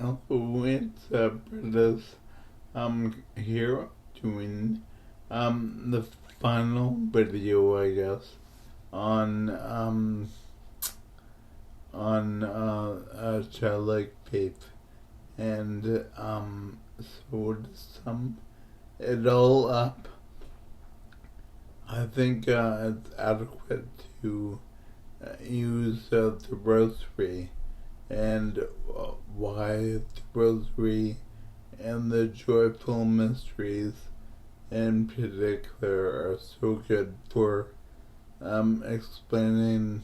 Hello, it's Prentis. I'm here doing the final video, I guess, on childlike faith, and so to sum it all up, I think it's adequate to use the rosary, and why the rosary and the joyful mysteries in particular are so good for explaining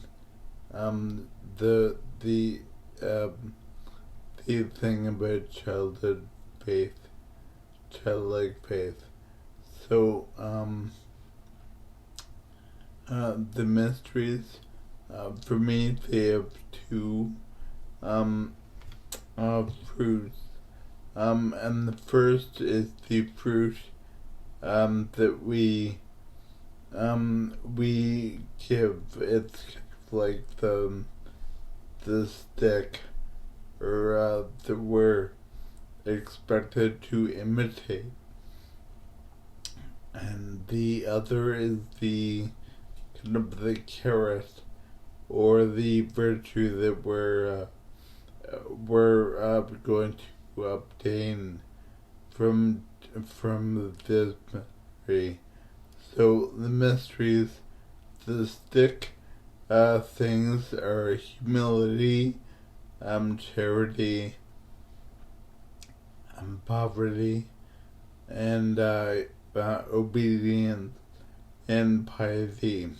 the thing about childlike faith. So the mysteries, for me, they have two fruits. And the first is the fruit that we give. It's kind of like the stick, or that we're expected to imitate. And the other is the kind of the carrot, or the virtue that we're going to obtain from this mystery. So the mysteries, the stick things are humility, charity, poverty, and obedience and piety.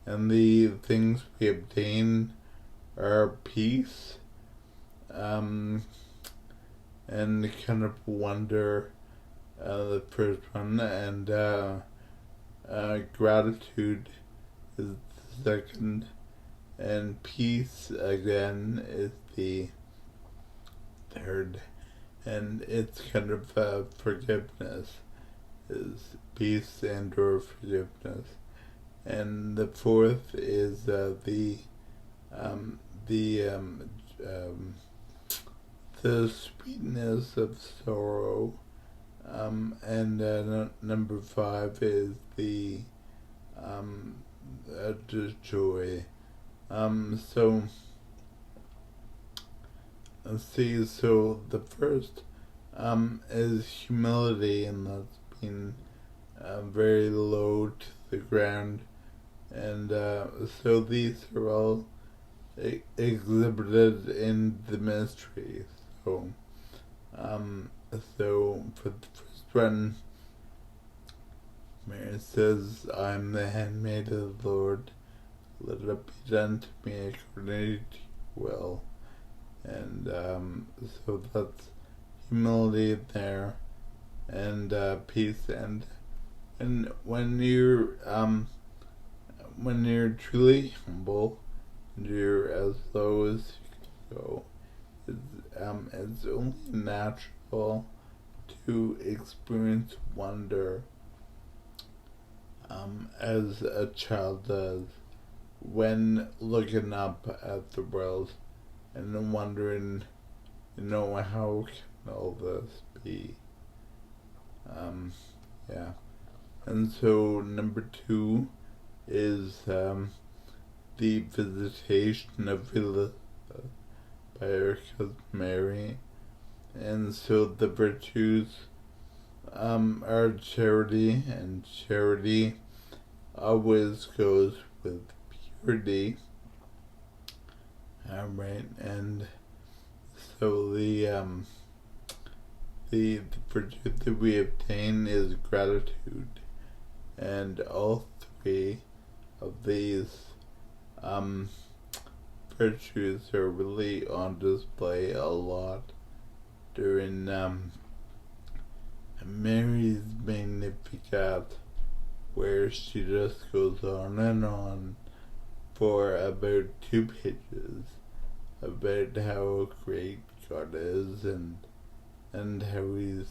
And the things we obtain are peace, and kind of wonder, the first one, and gratitude is the second, and peace again is the third, and it's kind of forgiveness is peace and or forgiveness, and the fourth is the sweetness of sorrow, and number 5 is the joy. So let's see. So the first is humility, and that's being very low to the ground, and so these are all exhibited in the mystery. So, so for the first one, Mary says, "I'm the handmaid of the Lord. Let it be done to me according to your will." And so that's humility there, and peace, and when you're truly humble, and you're as low as you can go, it's only natural to experience wonder, as a child does, when looking up at the world and wondering, how can all this be? Yeah. And so number 2 is the visitation of Elizabeth by her cousin Mary. And so the virtues are charity, and charity always goes with purity. Right, and so the virtue that we obtain is gratitude, and all 3 of these virtues are really on display a lot during Mary's Magnificat, where she just goes on and on for about 2 pages about how great God is, and how he's,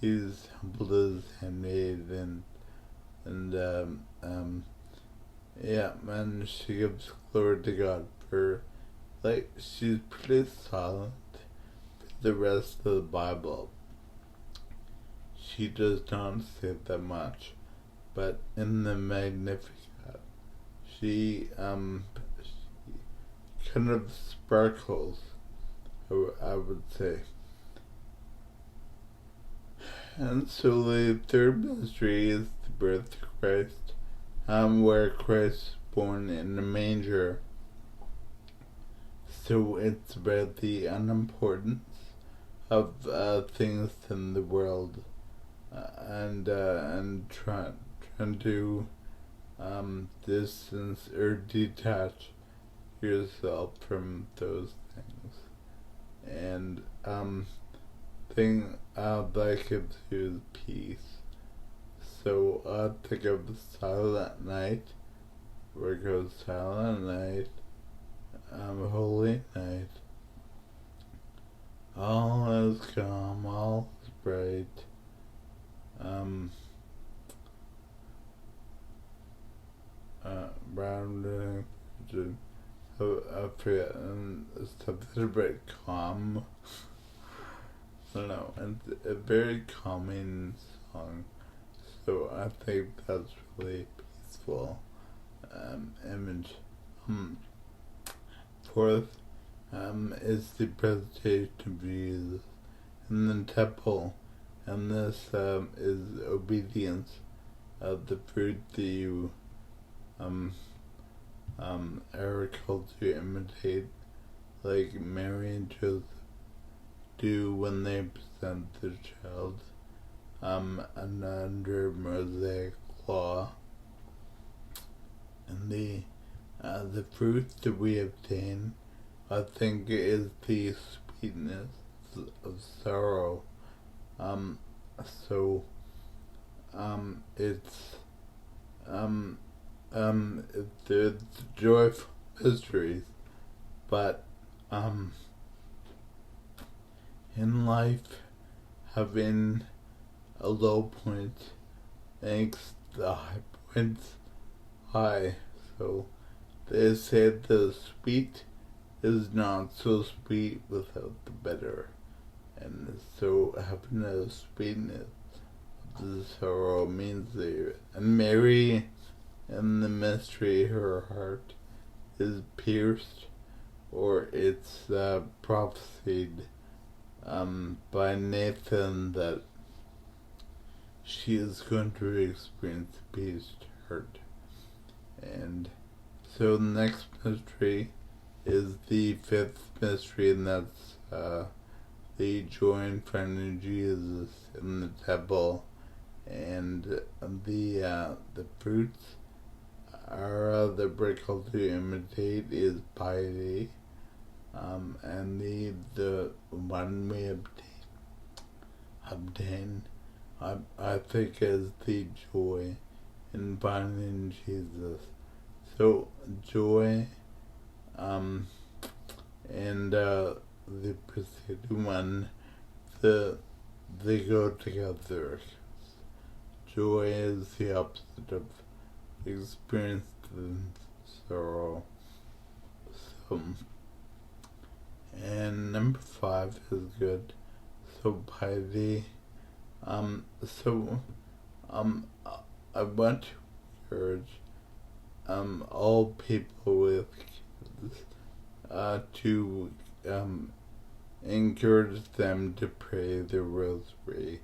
he's humbled his handmaid, and yeah, and she gives glory to God for, like, she's pretty silent for the rest of the Bible. She does not say that much, but in the Magnificat, she kind of sparkles, I would say. And so the third mystery is the birth of Christ, where Christ is born in a manger. So it's about the unimportance of things in the world, and trying to distance or detach yourself from those things. And thing that gives you peace. So think of Silent Night, where it goes Silent Night, Holy Night. All is calm, all is bright. Round and I forget, something about calm. I don't know, and a very calming song. So I think that's really peaceful image. Fourth is the presentation of Jesus in the temple, and this is obedience of the fruit that you are called to imitate, like Mary and Joseph do when they present the child and under Mosaic law. And the fruit that we obtain, I think, is the sweetness of sorrow. It's the joyful mysteries, but in life, having a low point makes the high points high. So they say the sweet is not so sweet without the bitter. And so having a sweetness of the sorrow means that, and Mary, in the mystery, her heart is pierced, or it's prophesied by Nathan that she is going to experience a pierced heart. And so the next mystery is the fifth mystery, and that's the joy and finding Jesus in the temple. And the fruits are that we're called to imitate is piety, and the one we obtain I think is the joy in finding Jesus. So joy and the preceding one, they go together. Joy is the opposite of experienced sorrow. So, and number 5 is good. So piety. I want to encourage all people with kids to encourage them to pray the rosary.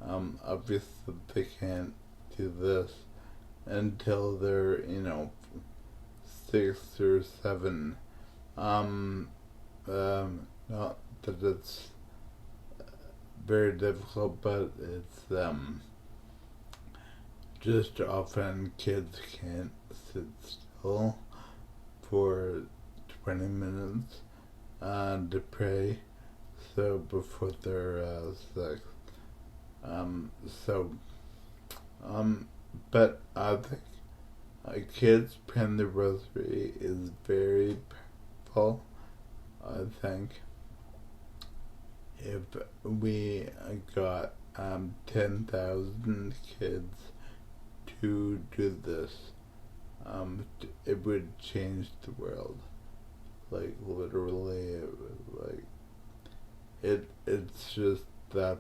Obviously they can't do this until they're, 6 or 7. Not that it's very difficult, but it's just often kids can't sit still for 20 minutes to pray, so before they're 6. But I think kids praying the rosary is very powerful. I think if we got 10,000 kids to do this, it would change the world. Like, literally, like, it's just that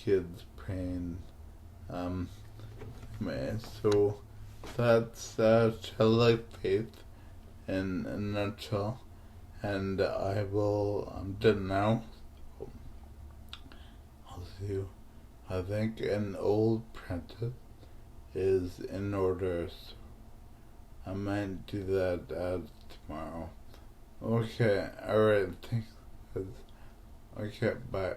kids praying. Man, so that's childlike faith in a nutshell, and I will done now. I'll see you. I think an Old Prentis is in order, so I might do that tomorrow. Okay, alright, thanks. Okay, bye.